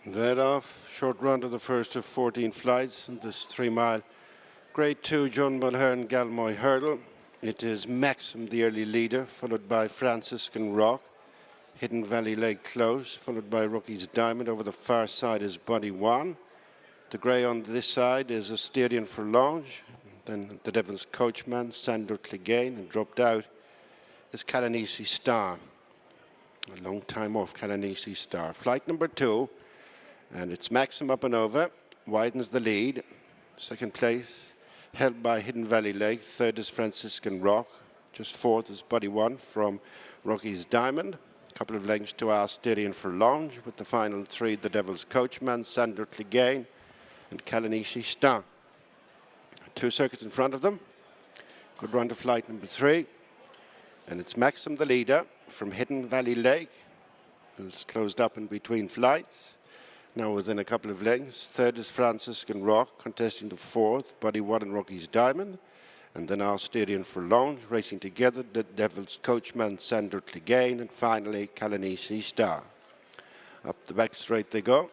That off, short run to the first of 14 flights in this 3-mile Grade 2 John Mulhern Galmoy Hurdle. It is Maxim, the early leader, followed by Franciscan Rock, Hidden Valley Lake Close, followed by Rookie's Diamond. Over the far side is Buddy One. The grey on this side is Asterian for Longe. Then the Devil's Coachman, Sandor Clegane, and dropped out is Kalanisi Star. A long time off Kalanisi Star. Flight number 2, and it's Maxim up and over, widens the lead. Second place held by Hidden Valley Lake. Third is Franciscan Rock. Just fourth is Buddy One from Rookie's Diamond. A couple of lengths to Asterian for Longe, with the final 3, the Devil's Coachman, Sandor Clegane, and Kalanisi Star. 2 circuits in front of them. Good run to flight number 3. And it's Maxim, the leader, from Hidden Valley Lake, who's closed up in between flights, now within a couple of lengths. Third is Franciscan Rock, contesting the fourth, Buddy One and Rookie's Diamond. And then Asterian for Longe, racing together, the Devil's Coachman, Sandor Clegane, and finally Kalanisi Star. Up the back straight they go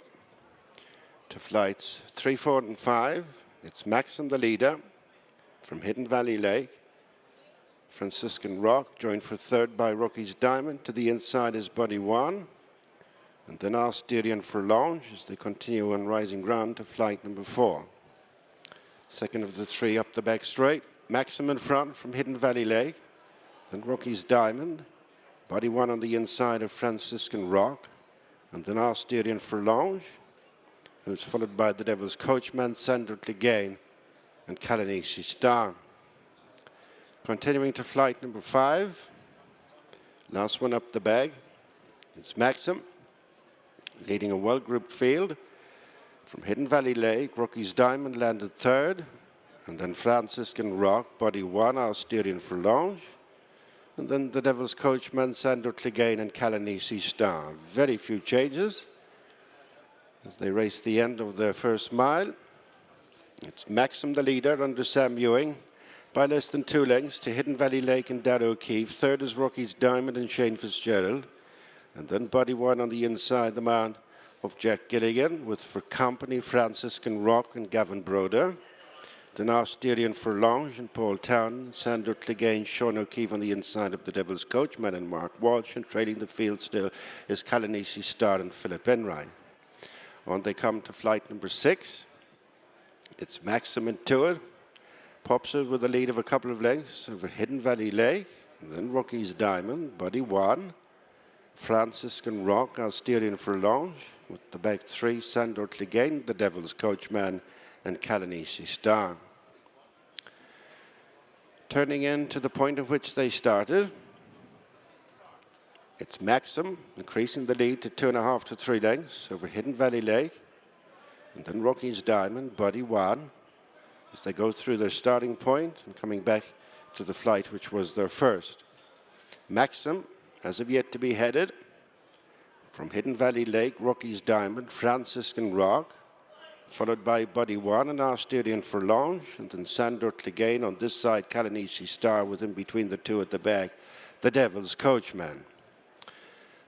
to flights 3, 4, and 5. It's Maxim, the leader, from Hidden Valley Lake. Franciscan Rock, joined for third by Rookie's Diamond. To the inside is Buddy One. And then Asterian for Longe as they continue on rising ground to flight number 4. Second of the 3 up the back straight. Maxim in front from Hidden Valley Lake. Then Rookie's Diamond. Buddy One on the inside of Franciscan Rock. And then Asterian for Longe, who's followed by the Devil's Coachman, Sandor Clegane, and Kalanisi Star. Continuing to flight number 5. Last one up the bag. It's Maxim, leading a well-grouped field. From Hidden Valley Lake, Rookie's Diamond landed third. And then Franciscan Rock, Buddy One, Asterian for Longe. And then the Devil's Coachman, Sandor Clegane, and Kalanisi Star. Very few changes as they race the end of their first mile. It's Maxim, the leader, under Sam Ewing, by less than 2 lengths to Hidden Valley Lake and Dad O'Keefe. Third is Rookie's Diamond and Shane Fitzgerald. And then Buddy One on the inside, the man of Jack Gilligan, with for company Franciscan Rock and Gavin Broder. Then Asterian for Longe and Paul Town, Sandor Clegane, Sean O'Keefe on the inside of the Devil's Coachman and Mark Walsh, and trailing the field still is Kalanisi Star and Philip Enright. On they come to flight number 6. It's Maxim into it. Pops it with a lead of a couple of lengths over Hidden Valley Lake. And then Rookie's Diamond, Buddy One, Franciscan Rock, Asterian for Longe. With the back 3, Sandor Clegane, the Devil's Coachman, and Kalanisi Star. Turning in to the point at which they started. It's Maxim, increasing the lead to 2.5 to 3 lengths over Hidden Valley Lake. And then Rookie's Diamond, Buddy One, as they go through their starting point and coming back to the flight which was their first. Maxim, as of yet to be headed, from Hidden Valley Lake, Rookie's Diamond, Franciscan Rock, followed by Buddy One and Asterian for Longe, and then Sandor Clegane on this side, Kalanisi Star with in between the 2 at the back, the Devil's Coachman.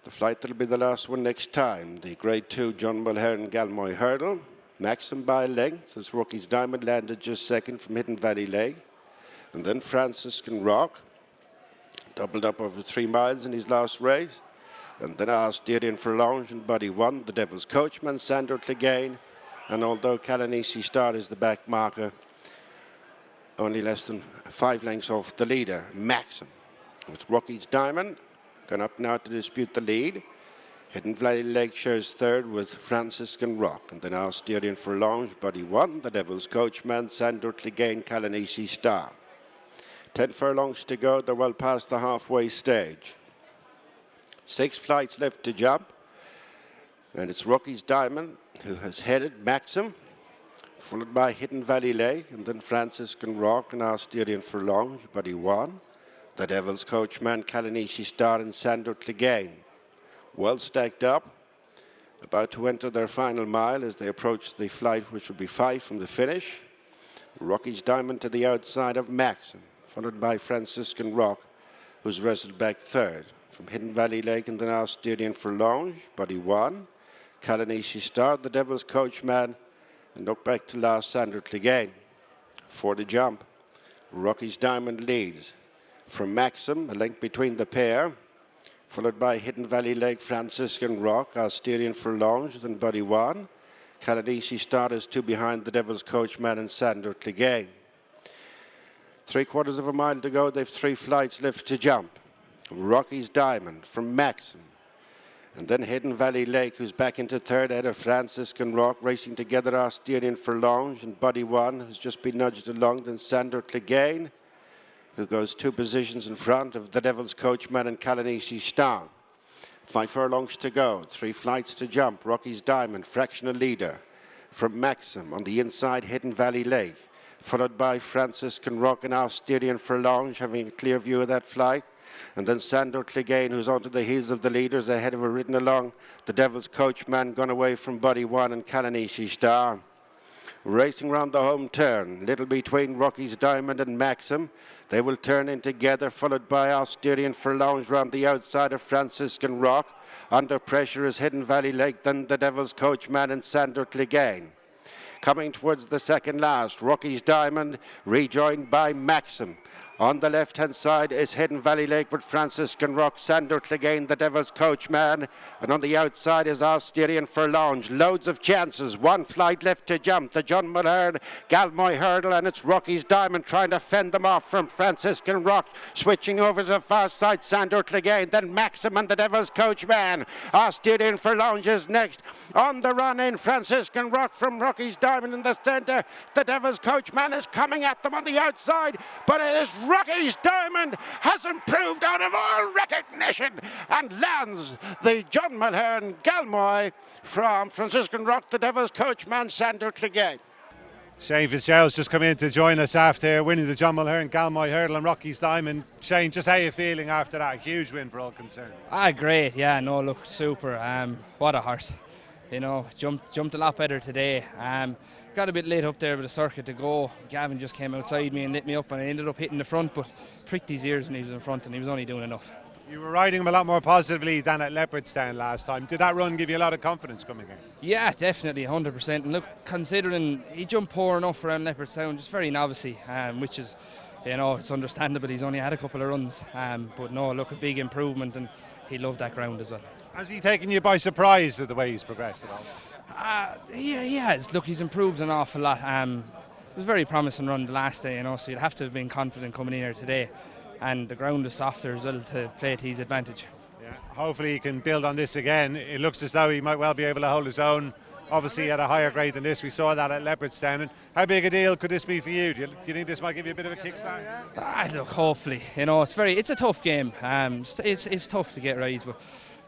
The flight that'll be the last one next time, the Grade 2 John Mulhern Galmoy Hurdle. Maxim by length as Rookie's Diamond landed just second from Hidden Valley Lake. And then Franciscan Rock, doubled up over 3 miles in his last race. And then Asterian for Longe and Buddy One, the Devil's Coachman, Sandor Clegane. And although Kalanisi Star is the back marker, only less than 5 lengths off the leader, Maxim. With Rookie's Diamond gone up now to dispute the lead. Hidden Valley Lake shares third with Franciscan Rock. And then Asterian for Longe, Buddy One, the Devil's Coachman, Sandor Clegane, Kalanisi Star. 10 furlongs to go. They're well past the halfway stage. 6 flights left to jump. And it's Rookie's Diamond who has headed Maxim, followed by Hidden Valley Lake, and then Franciscan Rock and Asterian for Longe, Buddy One, the Devil's Coachman, Kalanisi Star, and Sandor Clegane. Well stacked up, about to enter their final mile as they approach the flight which will be 5 from the finish. Rookie's Diamond to the outside of Maxim, followed by Franciscan Rock, who's wrestled back third. From Hidden Valley Lake and then Asterian for Longe, Buddy One, Calanishi start, the Thedevilscoachman, and look back to last Sandor Clegane. For the jump, Rocky's Diamond leads. From Maxim, a length between the pair, followed by Hidden Valley Lake, Franciscan Rock, Asturian Furlonge, then Buddy One. Calanishi start is 2 behind the Thedevilscoachman and Sandor Clegane. 3/4 of a mile to go, they've 3 flights left to jump. Rocky's Diamond from Maxim. And then Hidden Valley Lake, who's back into third ahead of Franciscan Rock, racing together Asturian Furlonge and Buddy One, who's just been nudged along. Then Sandor Clegane, who goes 2 positions in front of the Thedevilscoachman and Calanishi Star. 5 furlongs to go, 3 flights to jump. Rocky's Diamond, fractional leader. From Maxim on the inside, Hidden Valley Lake, followed by Franciscan Rock and Asturian Furlonge, having a clear view of that flight. And then Sandor Clegane, who's onto the heels of the leaders, ahead of a ridden along. The Thedevilscoachman gone away from Buddy One and Calanishi Star. Racing round the home turn, little between Rocky's Diamond and Maxim. They will turn in together, followed by Asturian Furlonge round the outside of Franciscan Rock. Under pressure is Hidden Valley Lake, then the Thedevilscoachman and Sandor Clegane. Coming towards the second last, Rocky's Diamond, rejoined by Maxim. On the left-hand side is Hidden Valley Lake with Franciscan Rock, Sandor Clegane, the Thedevilscoachman. And on the outside is Asturian Furlonge. Loads of chances. 1 flight left to jump. The John Mulhern Galmoy Hurdle, and it's Rocky's Diamond trying to fend them off from Franciscan Rock. Switching over to the far side, Sandor Clegane, then Maxim and the Thedevilscoachman. Asturian Furlonge is next. On the run in, Franciscan Rock from Rocky's Diamond in the centre. The Thedevilscoachman is coming at them on the outside, but it is Rocky's Diamond has improved out of all recognition and lands the John Mulhern Galmoy from Franciscan Rock, the Thedevilscoachman, Sandor Clegane. Shane Fitzgerald's just come in to join us after winning the John Mulhern Galmoy Hurdle and Rocky's Diamond. Shane, just how are you feeling after that huge win for all concerned? Great, yeah, no, look, super. What a horse. You know, jumped a lot better today. Got a bit late up there with the circuit to go. Gavin just came outside me and lit me up, and I ended up hitting the front, but pricked his ears when he was in front, and he was only doing enough. You were riding him a lot more positively than at Leopardstown last time. Did that run give you a lot of confidence coming in? Yeah, definitely, 100%. And look, considering he jumped poor enough around Leopardstown, just very novice-y, which is, you know, it's understandable. He's only had a couple of runs. But no, look, a big improvement, and he loved that ground as well. Has he taken you by surprise at the way he's progressed at all? He has. Look, he's improved an awful lot. It was a very promising run the last day, you know, so you'd have to have been confident coming in here today. And the ground is softer as well to play to his advantage. Yeah, hopefully he can build on this again. It looks as though he might well be able to hold his own. Obviously at a higher grade than this. We saw that at Leopardstown. And how big a deal could this be for you? Do you think this might give you a bit of a kickstart? Look, hopefully. You know, it's a tough game. It's tough to get right, but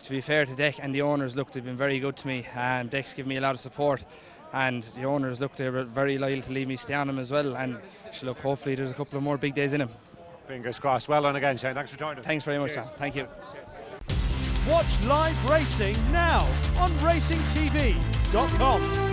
to be fair to Dec and the owners, look, they've been very good to me. Dec's given me a lot of support, and the owners, look, they were very loyal to leave me stay on him as well. And look, hopefully there's a couple of more big days in him. Fingers crossed. Well done again, Shane. Thanks for joining us. Thanks very much, Sam. Thank you. Watch live racing now on racingtv.com.